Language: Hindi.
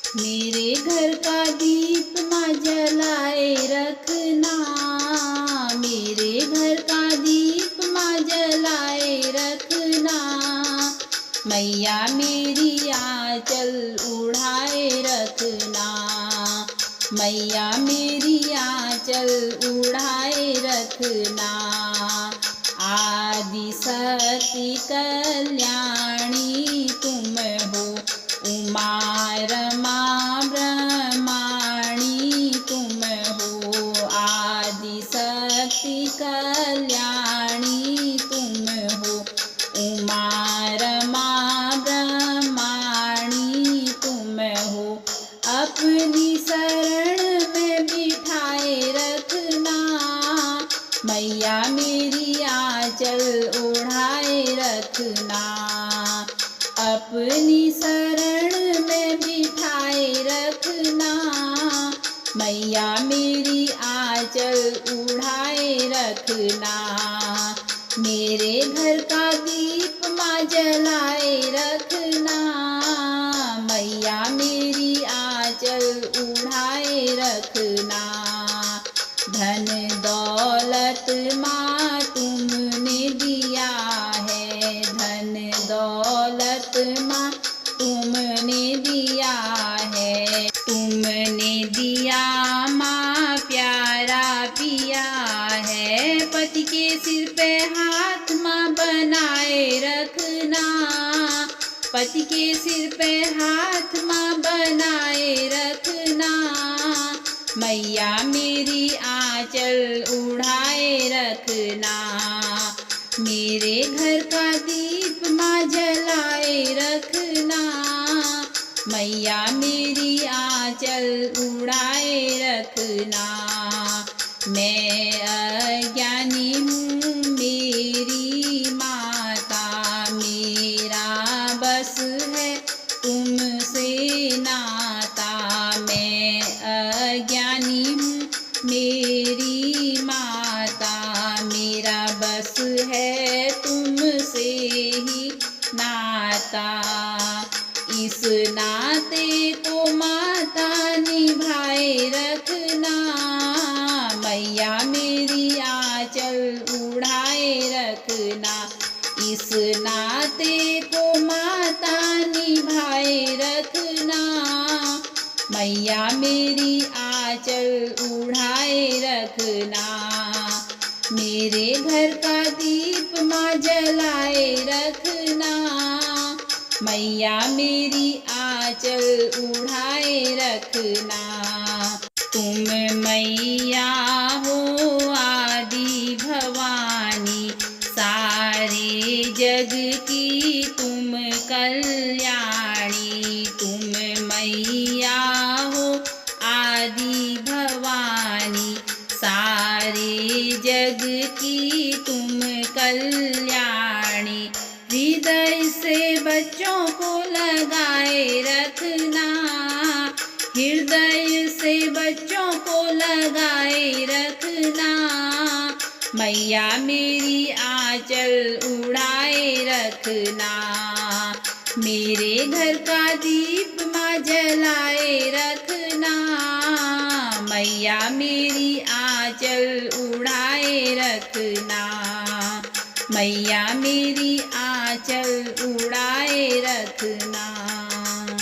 मेरे घर का दीप माँ जलाए रखना, मेरे घर का दीप माँ जलाए रखना। मैया मेरी आंचल उड़ाए रखना, मैया मेरी आंचल उड़ाए रखना। आदि शक्ति कल्याणी तुम हो, उमा रमा ब्रह्माणी तुम हो। आदि शक्ति कल्याणी तुम हो, उमा रमा ब्रह्माणी तुम हो। अपनी शरण में बिठाए रखना, मैया मेरी आंचल ओढ़ाए रखना। अपनी शरण में बिठाए रखना, मैया मेरी आंचल उड़ाए रखना। मेरे घर का दीप माँ जलाए रखना, मैया मेरी आंचल उड़ाए रखना। धन दौलत माँ तुमने दिया है, धन दौलत माँ तुमने दिया है। तुमने दिया माँ प्यारा पिया है, पति के सिर पे हाथ माँ बनाए रखना। पति के सिर पे हाथ माँ बनाए रखना, मैया मेरी आंचल उड़ाए रखना। मेरे घर का दीप माँ जलाए रखना, मैया मेरी आंचल उड़ाए रखना। मैं अज्ञानी हूँ मेरी माता, मेरा बस है तुमसे नाता। मैं अज्ञानी हूँ मेरी माता, मेरा बस है तुमसे ही नाता। इस नाते को माता निभाए रखना, मैया मेरी आंचल उड़ाए रखना। इस नाते को माता निभाए रखना, मैया मेरी आंचल उड़ाए रखना। मेरे घर का दीप माँ जलाए रखना, मैया मेरी आंचल उड़ाए रखना। तुम मैया हो आदि भवानी, सारे जग की तुम कल्याणी। तुम मैया हो आदि भवानी, सारे जग की तुम कल्याणी। हृदय से बच्चों को लगाए रखना, हृदय से बच्चों को लगाए रखना, मैया मेरी आंचल उड़ाए रखना। मेरे घर का दीप माँ जलाए रखना, मैया मेरी आंचल उड़ाए रखना। मैया मेरी आंचल उड़ाए रखना।